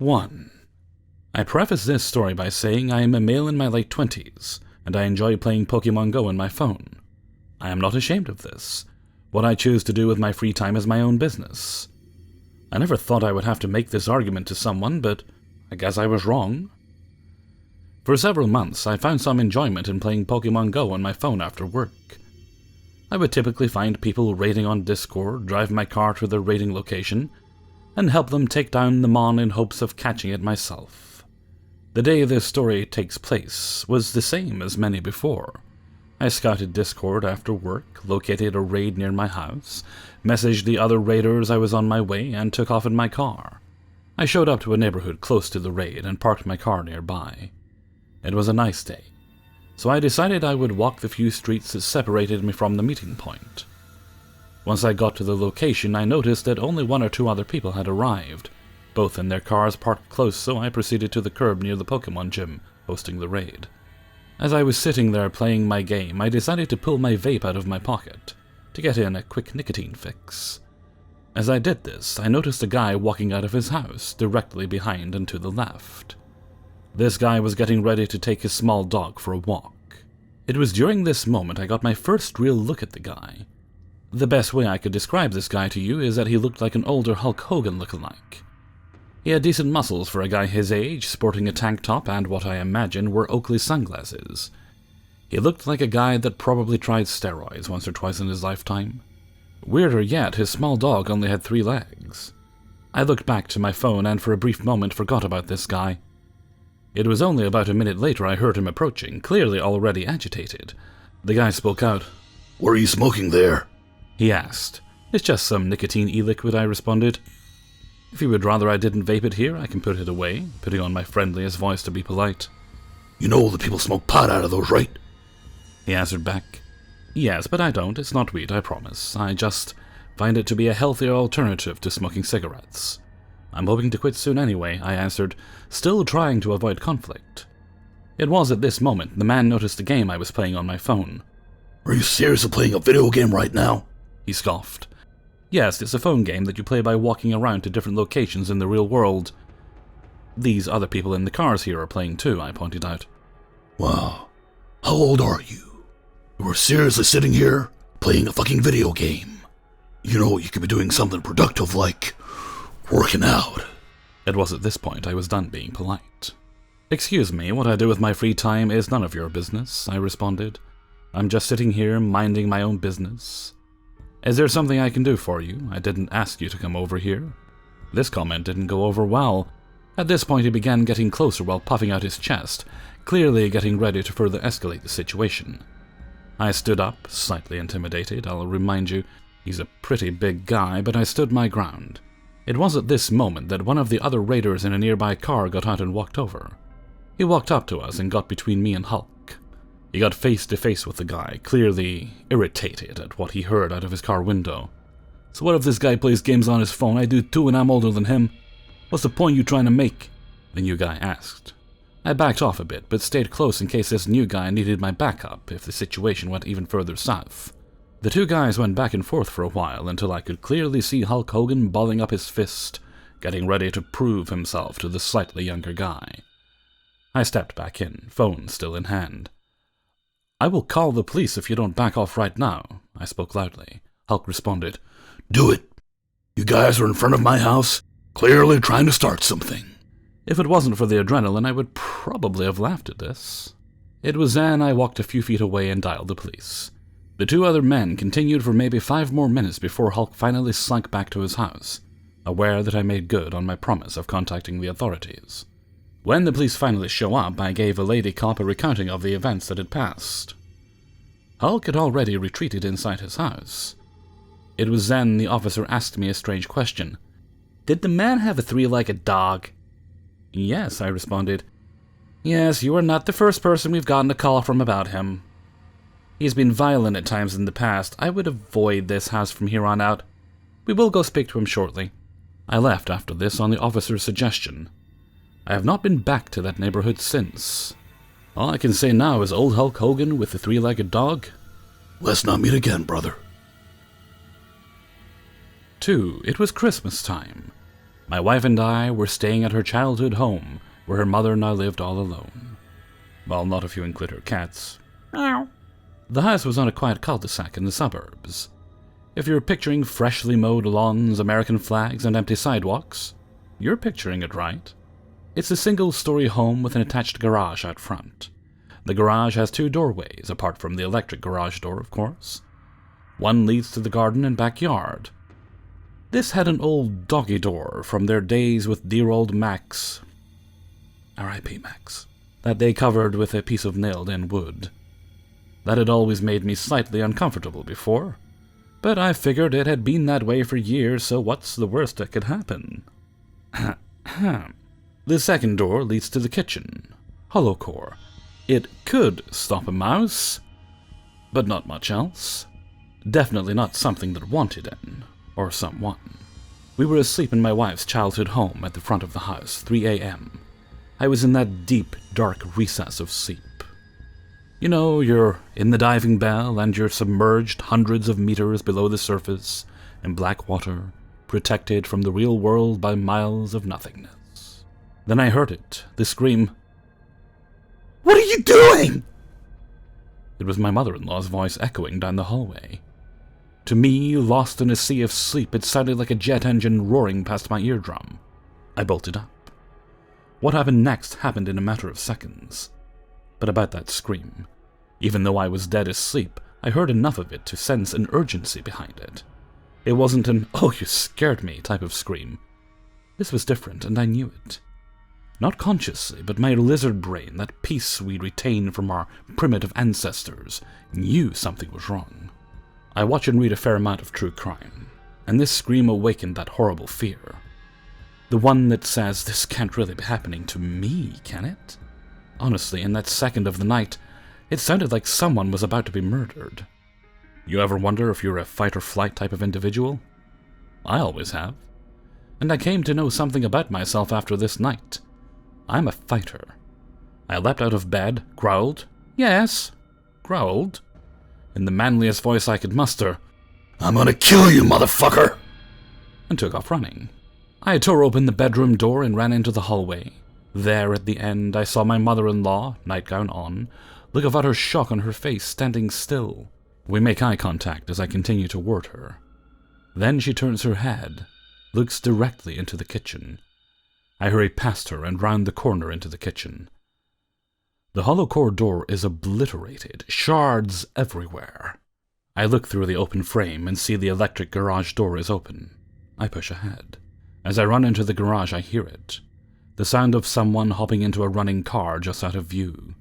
1. I preface this story by saying I am a male in my late 20s, and I enjoy playing Pokemon Go on my phone. I am not ashamed of this. What I choose to do with my free time is my own business. I never thought I would have to make this argument to someone, but I guess I was wrong. For several months, I found some enjoyment in playing Pokemon Go on my phone after work. I would typically find people raiding on Discord, drive my car to their raiding location, and help them take down the Mon in hopes of catching it myself. The day this story takes place was the same as many before. I scouted Discord after work, located a raid near my house, messaged the other raiders I was on my way, and took off in my car. I showed up to a neighborhood close to the raid and parked my car nearby. It was a nice day, so I decided I would walk the few streets that separated me from the meeting point. Once I got to the location, I noticed that only 1 or 2 other people had arrived, both in their cars parked close, so I proceeded to the curb near the Pokemon gym, hosting the raid. As I was sitting there playing my game, I decided to pull my vape out of my pocket, to get in a quick nicotine fix. As I did this, I noticed a guy walking out of his house, directly behind and to the left. This guy was getting ready to take his small dog for a walk. It was during this moment I got my first real look at the guy. The best way I could describe this guy to you is that he looked like an older Hulk Hogan lookalike. He had decent muscles for a guy his age, sporting a tank top and what I imagine were Oakley sunglasses. He looked like a guy that probably tried steroids once or twice in his lifetime. Weirder yet, his small dog only had 3 legs. I looked back to my phone and for a brief moment forgot about this guy. It was only about a minute later I heard him approaching, clearly already agitated. The guy spoke out. "What are you smoking there?" He asked. "It's just some nicotine e-liquid," I responded. "If you would rather I didn't vape it here, I can put it away," putting on my friendliest voice to be polite. "You know the people smoke pot out of those, right?" He answered back. "Yes, but I don't. It's not weed, I promise. I just find it to be a healthier alternative to smoking cigarettes. I'm hoping to quit soon anyway," I answered, still trying to avoid conflict. It was at this moment the man noticed the game I was playing on my phone. "Are you seriously playing a video game right now?" He scoffed. "Yes, it's a phone game that you play by walking around to different locations in the real world. These other people in the cars here are playing too," I pointed out. "Wow. How old are you? You are seriously sitting here playing a fucking video game. You know, you could be doing something productive like working out." It was at this point I was done being polite. "Excuse me, what I do with my free time is none of your business," I responded. "I'm just sitting here minding my own business. Is there something I can do for you? I didn't ask you to come over here." This comment didn't go over well. At this point he began getting closer while puffing out his chest, clearly getting ready to further escalate the situation. I stood up, slightly intimidated. I'll remind you, he's a pretty big guy, but I stood my ground. It was at this moment that one of the other raiders in a nearby car got out and walked over. He walked up to us and got between me and Hulk. He got face to face with the guy, clearly irritated at what he heard out of his car window. "So what if this guy plays games on his phone? I do too and I'm older than him. What's the point you trying to make?" the new guy asked. I backed off a bit, but stayed close in case this new guy needed my backup if the situation went even further south. The 2 guys went back and forth for a while until I could clearly see Hulk Hogan balling up his fist, getting ready to prove himself to the slightly younger guy. I stepped back in, phone still in hand. "I will call the police if you don't back off right now," I spoke loudly. Hulk responded. "Do it. You guys are in front of my house, clearly trying to start something." If it wasn't for the adrenaline, I would probably have laughed at this. It was then I walked a few feet away and dialed the police. The 2 other men continued for maybe 5 more minutes before Hulk finally slunk back to his house, aware that I made good on my promise of contacting the authorities. When the police finally show up, I gave a lady cop a recounting of the events that had passed. Hulk had already retreated inside his house. It was then the officer asked me a strange question. "Did the man have a 3-legged dog?" "Yes," I responded. "Yes, you are not the first person we've gotten a call from about him. He's been violent at times in the past. I would avoid this house from here on out. We will go speak to him shortly." I left after this on the officer's suggestion. I have not been back to that neighborhood since. All I can say now is old Hulk Hogan with the 3-legged dog. Let's not meet again, brother. 2. It was Christmas time. My wife and I were staying at her childhood home, where her mother now lived all alone. Well, not if you include her cats. Meow. The house was on a quiet cul-de-sac in the suburbs. If you're picturing freshly mowed lawns, American flags, and empty sidewalks, you're picturing it right. It's a single-story home with an attached garage out front. The garage has 2 doorways, apart from the electric garage door, of course. One leads to the garden and backyard. This had an old doggy door from their days with dear old Max, R.I.P. Max, that they covered with a piece of nailed-in wood. That had always made me slightly uncomfortable before, but I figured it had been that way for years, so what's the worst that could happen? The second door leads to the kitchen. Hollow core. It could stop a mouse, but not much else. Definitely not something that wanted in, or someone. We were asleep in my wife's childhood home at the front of the house, 3 a.m. I was in that deep, dark recess of sleep. You know, you're in the diving bell and you're submerged hundreds of meters below the surface in black water, protected from the real world by miles of nothingness. Then I heard it, the scream, "What are you doing?" It was my mother-in-law's voice echoing down the hallway. To me, lost in a sea of sleep, it sounded like a jet engine roaring past my eardrum. I bolted up. What happened next happened in a matter of seconds. But about that scream, even though I was dead asleep, I heard enough of it to sense an urgency behind it. It wasn't an "oh, you scared me" type of scream. This was different, and I knew it. Not consciously, but my lizard brain, that piece we retain from our primitive ancestors, knew something was wrong. I watch and read a fair amount of true crime, and this scream awakened that horrible fear. The one that says, this can't really be happening to me, can it? Honestly, in that second of the night, it sounded like someone was about to be murdered. You ever wonder if you're a fight-or-flight type of individual? I always have. And I came to know something about myself after this night. I'm a fighter. I leapt out of bed, growled, yes, growled, in the manliest voice I could muster, "I'm gonna kill you, motherfucker!" and took off running. I tore open the bedroom door and ran into the hallway. There, at the end, I saw my mother-in-law, nightgown on, look of utter shock on her face, standing still. We make eye contact as I continue to ward her. Then she turns her head, looks directly into the kitchen. I hurry past her and round the corner into the kitchen. The hollow core door is obliterated, shards everywhere. I look through the open frame and see the electric garage door is open. I push ahead. As I run into the garage, I hear it. The sound of someone hopping into a running car just out of view.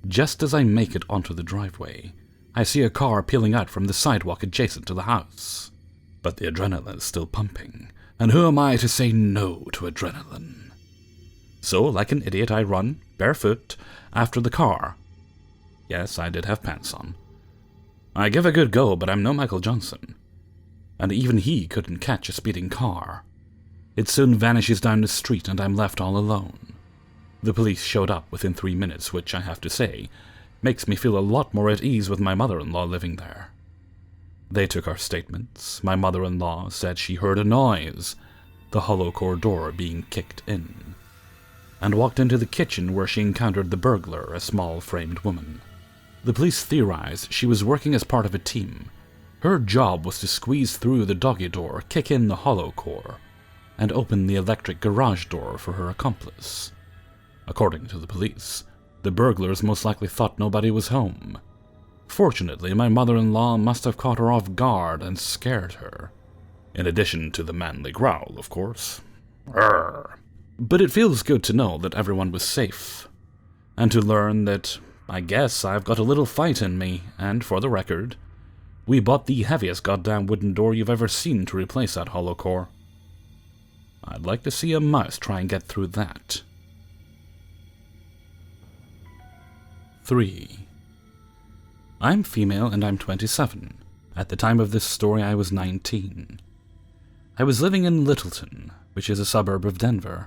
Just as I make it onto the driveway, I see a car peeling out from the sidewalk adjacent to the house. But the adrenaline is still pumping, and who am I to say no to adrenaline? So, like an idiot, I run, barefoot, after the car. Yes, I did have pants on. I give a good go, but I'm no Michael Johnson. And even he couldn't catch a speeding car. It soon vanishes down the street and I'm left all alone. The police showed up within 3 minutes, which, I have to say, makes me feel a lot more at ease with my mother-in-law living there. They took our statements. My mother-in-law said she heard a noise, the hollow core door being kicked in, and walked into the kitchen where she encountered the burglar, a small framed woman. The police theorized she was working as part of a team. Her job was to squeeze through the doggy door, kick in the hollow core, and open the electric garage door for her accomplice. According to the police, the burglars most likely thought nobody was home. Fortunately, my mother-in-law must have caught her off guard and scared her. In addition to the manly growl, of course. Arr. But it feels good to know that everyone was safe, and to learn that, I guess, I've got a little fight in me, and for the record, we bought the heaviest goddamn wooden door you've ever seen to replace that hollow core. I'd like to see a mouse try and get through that. 3. I'm female and I'm 27. At the time of this story, I was 19. I was living in Littleton, which is a suburb of Denver.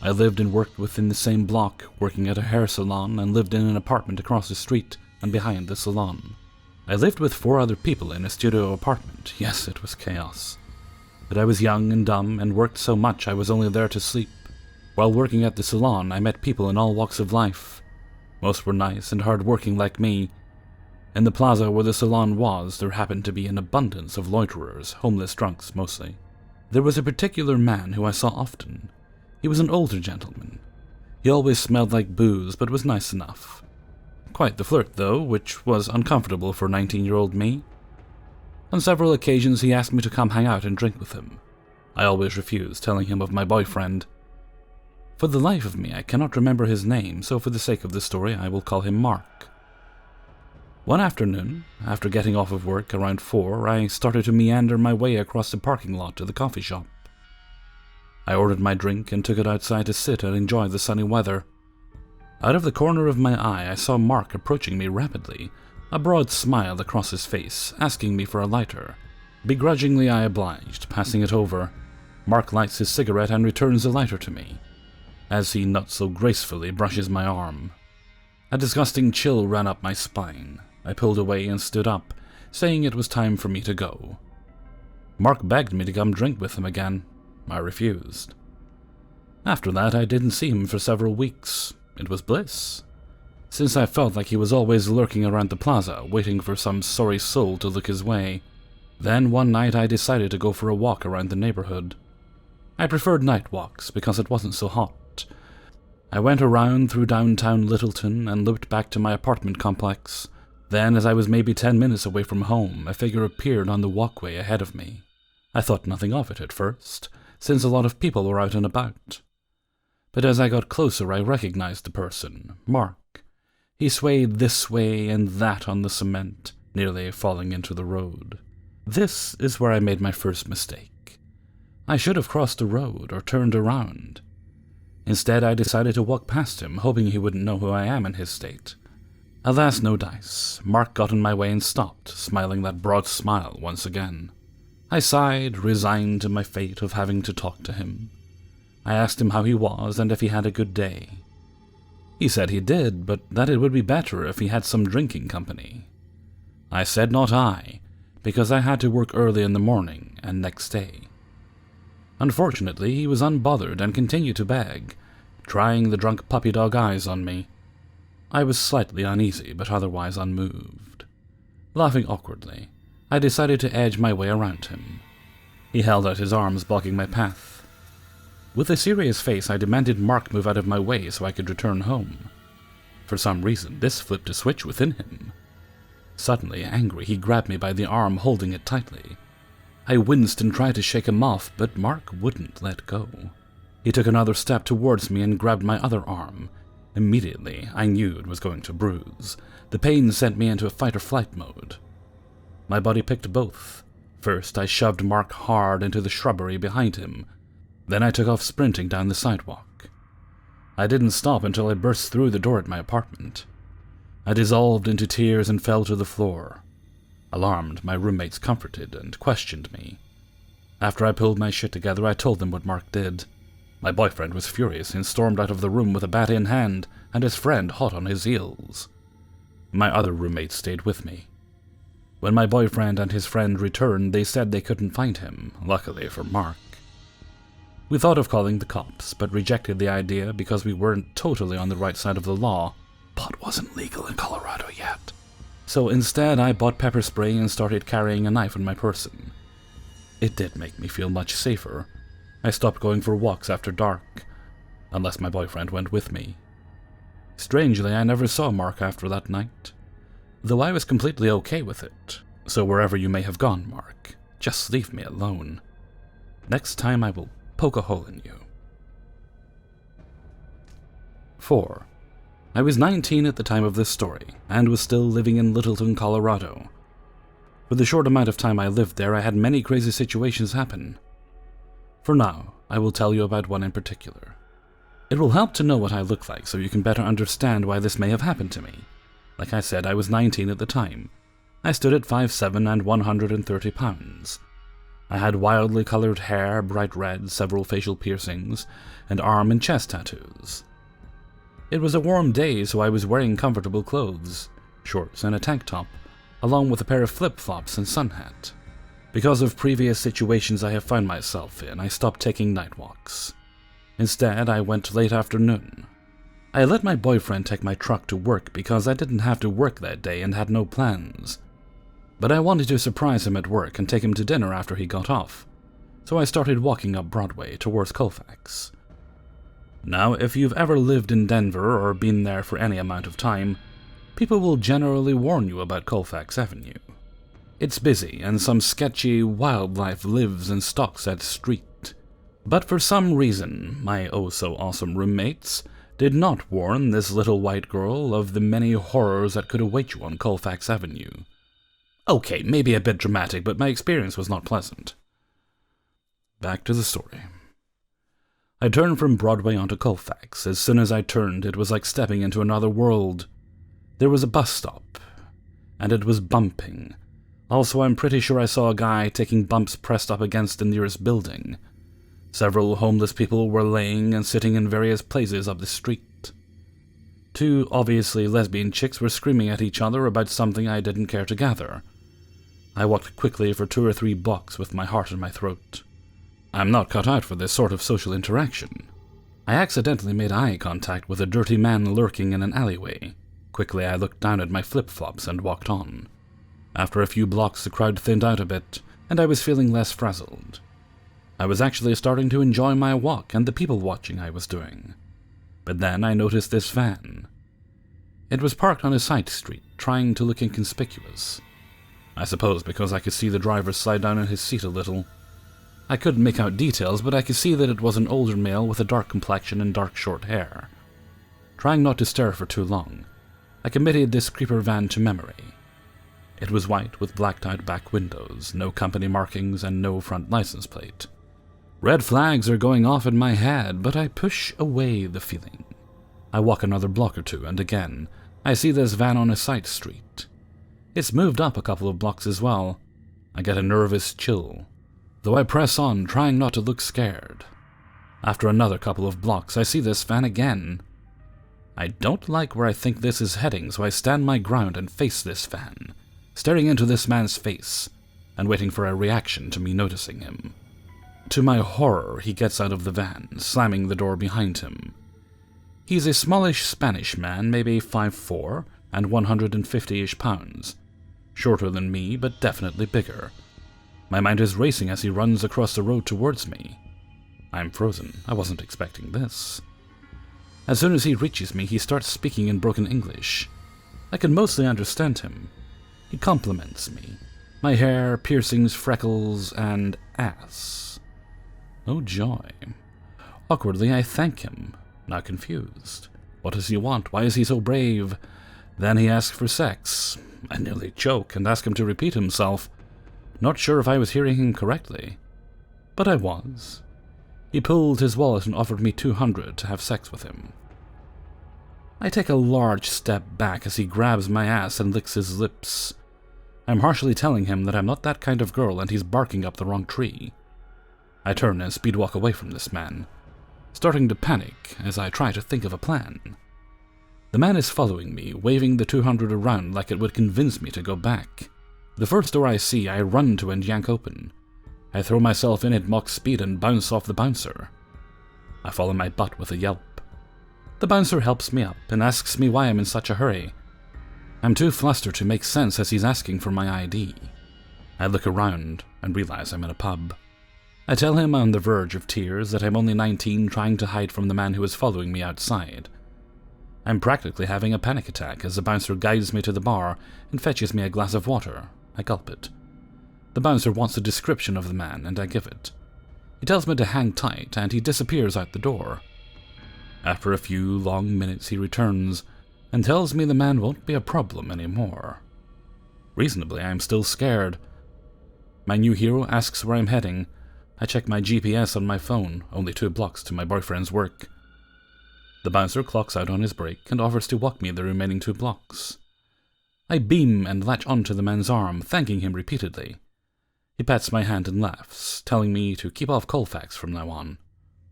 I lived and worked within the same block, working at a hair salon, and lived in an apartment across the street and behind the salon. I lived with 4 other people in a studio apartment. Yes, it was chaos. but I was young and dumb and worked so much I was only there to sleep. While working at the salon, I met people in all walks of life. Most were nice and hard-working like me. In the plaza where the salon was, there happened to be an abundance of loiterers, homeless drunks mostly. There was a particular man who I saw often. He was an older gentleman. He always smelled like booze, but was nice enough. Quite the flirt, though, which was uncomfortable for 19-year-old me. On several occasions he asked me to come hang out and drink with him. I always refused, telling him of my boyfriend. For the life of me, I cannot remember his name, so for the sake of the story, I will call him Mark. One afternoon, after getting off of work around 4, I started to meander my way across the parking lot to the coffee shop. I ordered my drink and took it outside to sit and enjoy the sunny weather. Out of the corner of my eye, I saw Mark approaching me rapidly, a broad smile across his face, asking me for a lighter. Begrudgingly, I obliged, passing it over. Mark lights his cigarette and returns the lighter to me, as he not so gracefully brushes my arm. A disgusting chill ran up my spine. I pulled away and stood up, saying it was time for me to go. Mark begged me to come drink with him again. I refused. After that, I didn't see him for several weeks. It was bliss, since I felt like he was always lurking around the plaza, waiting for some sorry soul to look his way. Then one night I decided to go for a walk around the neighborhood. I preferred night walks because it wasn't so hot. I went around through downtown Littleton and looped back to my apartment complex. Then, as I was maybe 10 minutes away from home, a figure appeared on the walkway ahead of me. I thought nothing of it at first, since a lot of people were out and about. But as I got closer, I recognized the person, Mark. He swayed this way and that on the cement, nearly falling into the road. This is where I made my first mistake. I should have crossed the road or turned around. Instead, I decided to walk past him, hoping he wouldn't know who I am in his state. Alas, no dice. Mark got in my way and stopped, smiling that broad smile once again. I sighed, resigned to my fate of having to talk to him. I asked him how he was and if he had a good day. He said he did, but that it would be better if he had some drinking company. I said not I, because I had to work early in the morning and next day. Unfortunately, he was unbothered and continued to beg, trying the drunk puppy dog eyes on me. I was slightly uneasy, but otherwise unmoved. Laughing awkwardly, I decided to edge my way around him. He held out his arms, blocking my path. With a serious face, I demanded Mark move out of my way so I could return home. For some reason, this flipped a switch within him. Suddenly angry, he grabbed me by the arm, holding it tightly. I winced and tried to shake him off, but Mark wouldn't let go. He took another step towards me and grabbed my other arm. Immediately, I knew it was going to bruise. The pain sent me into a fight-or-flight mode. My body picked both. First, I shoved Mark hard into the shrubbery behind him. Then I took off sprinting down the sidewalk. I didn't stop until I burst through the door at my apartment. I dissolved into tears and fell to the floor. Alarmed, my roommates comforted and questioned me. After I pulled my shit together, I told them what Mark did. My boyfriend was furious and stormed out of the room with a bat in hand, and his friend hot on his heels. My other roommates stayed with me. When my boyfriend and his friend returned, they said they couldn't find him, luckily for Mark. We thought of calling the cops, but rejected the idea because we weren't totally on the right side of the law. Pot wasn't legal in Colorado yet. So instead, I bought pepper spray and started carrying a knife on my person. It did make me feel much safer. I stopped going for walks after dark, unless my boyfriend went with me. Strangely, I never saw Mark after that night, though I was completely okay with it. So wherever you may have gone, Mark, just leave me alone. Next time I will poke a hole in you. 4. I was 19 at the time of this story, and was still living in Littleton, Colorado. For the short amount of time I lived there, I had many crazy situations happen. For now, I will tell you about one in particular. It will help to know what I look like so you can better understand why this may have happened to me. Like I said, I was 19 at the time. I stood at 5'7" and 130 pounds. I had wildly colored hair, bright red, several facial piercings, and arm and chest tattoos. It was a warm day, so I was wearing comfortable clothes, shorts and a tank top, along with a pair of flip-flops and sun hat. Because of previous situations I have found myself in, I stopped taking night walks. Instead, I went late afternoon. I let my boyfriend take my truck to work because I didn't have to work that day and had no plans. But I wanted to surprise him at work and take him to dinner after he got off, so I started walking up Broadway towards Colfax. Now, if you've ever lived in Denver or been there for any amount of time, people will generally warn you about Colfax Avenue. It's busy, and some sketchy wildlife lives and stalks that street. But for some reason, my oh-so-awesome roommates did not warn this little white girl of the many horrors that could await you on Colfax Avenue. Okay, maybe a bit dramatic, but my experience was not pleasant. Back to the story. I turned from Broadway onto Colfax. As soon as I turned, it was like stepping into another world. There was a bus stop, and it was bumping. Also, I'm pretty sure I saw a guy taking bumps pressed up against the nearest building. Several homeless people were laying and sitting in various places up the street. Two obviously lesbian chicks were screaming at each other about something I didn't care to gather. I walked quickly for 2 or 3 blocks with my heart in my throat. I'm not cut out for this sort of social interaction. I accidentally made eye contact with a dirty man lurking in an alleyway. Quickly I looked down at my flip-flops and walked on. After a few blocks the crowd thinned out a bit, and I was feeling less frazzled. I was actually starting to enjoy my walk and the people watching I was doing. But then I noticed this van. It was parked on a side street, trying to look inconspicuous. I suppose because I could see the driver slide down in his seat a little. I couldn't make out details, but I could see that it was an older male with a dark complexion and dark short hair. Trying not to stare for too long, I committed this creeper van to memory. It was white with blacked-out back windows, no company markings, and no front license plate. Red flags are going off in my head, but I push away the feeling. I walk another block or two, and again, I see this van on a side street. It's moved up a couple of blocks as well. I get a nervous chill, though I press on, trying not to look scared. After another couple of blocks, I see this van again. I don't like where I think this is heading, so I stand my ground and face this van, staring into this man's face, and waiting for a reaction to me noticing him. To my horror, he gets out of the van, slamming the door behind him. He's a smallish Spanish man, maybe 5'4", and 150-ish pounds. Shorter than me, but definitely bigger. My mind is racing as he runs across the road towards me. I'm frozen. I wasn't expecting this. As soon as he reaches me, he starts speaking in broken English. I can mostly understand him. He compliments me. My hair, piercings, freckles, and ass. Oh joy. Awkwardly, I thank him, not confused. What does he want? Why is he so brave? Then he asks for sex. I nearly choke and ask him to repeat himself. Not sure if I was hearing him correctly, but I was. He pulled his wallet and offered me $200 to have sex with him. I take a large step back as he grabs my ass and licks his lips. I'm harshly telling him that I'm not that kind of girl and he's barking up the wrong tree. I turn and speed walk away from this man, starting to panic as I try to think of a plan. The man is following me, waving the $200 around like it would convince me to go back. The first door I see, I run to and yank open. I throw myself in at mock speed and bounce off the bouncer. I fall on my butt with a yelp. The bouncer helps me up and asks me why I'm in such a hurry. I'm too flustered to make sense as he's asking for my ID. I look around and realize I'm in a pub. I tell him on the verge of tears that I'm only 19 trying to hide from the man who is following me outside. I'm practically having a panic attack as the bouncer guides me to the bar and fetches me a glass of water. I gulp it. The bouncer wants a description of the man, and I give it. He tells me to hang tight, and he disappears out the door. After a few long minutes he returns, and tells me the man won't be a problem anymore. Reasonably, I am still scared. My new hero asks where I'm heading. I check my GPS on my phone, only 2 blocks to my boyfriend's work. The bouncer clocks out on his break and offers to walk me the remaining 2 blocks. I beam and latch onto the man's arm, thanking him repeatedly. He pats my hand and laughs, telling me to keep off Colfax from now on.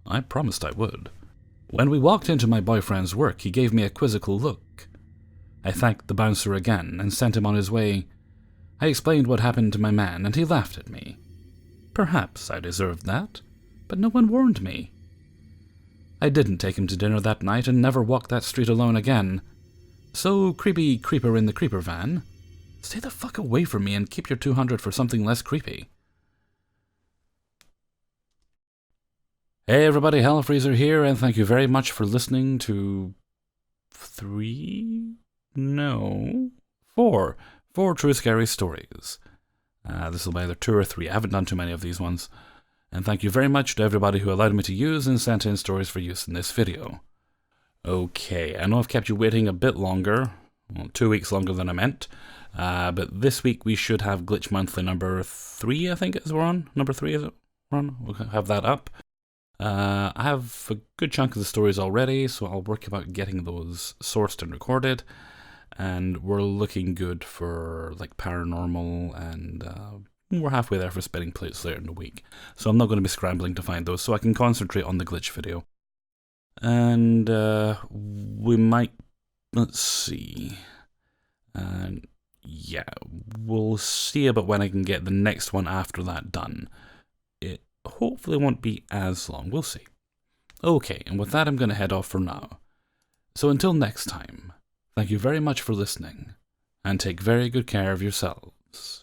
I promised I would. When we walked into my boyfriend's work, he gave me a quizzical look. I thanked the bouncer again and sent him on his way. I explained what happened to my man, and he laughed at me. Perhaps I deserved that, but no one warned me. I didn't take him to dinner that night and never walked that street alone again. So, creepy creeper in the creeper van, stay the fuck away from me and keep your 200 for something less creepy. Hey everybody, Hellfreezer here, and thank you very much for listening to... 4 true scary stories. This will be either 2 or 3. I haven't done too many of these ones. And thank you very much to everybody who allowed me to use and sent in stories for use in this video. Okay, I know I've kept you waiting a bit longer. Well, 2 weeks longer than I meant. But this week we should have Glitch Monthly number 3, I think we're on. Number 3, is it? We're on? We'll have that up. I have a good chunk of the stories already, so I'll work about getting those sourced and recorded. And we're looking good for like paranormal, and we're halfway there for spinning plates later in the week. So I'm not going to be scrambling to find those, so I can concentrate on the glitch video. And we might, let's see. Yeah, we'll see about when I can get the next one after that done. It hopefully won't be as long, we'll see. Okay, and with that I'm going to head off for now. So until next time, thank you very much for listening, and take very good care of yourselves.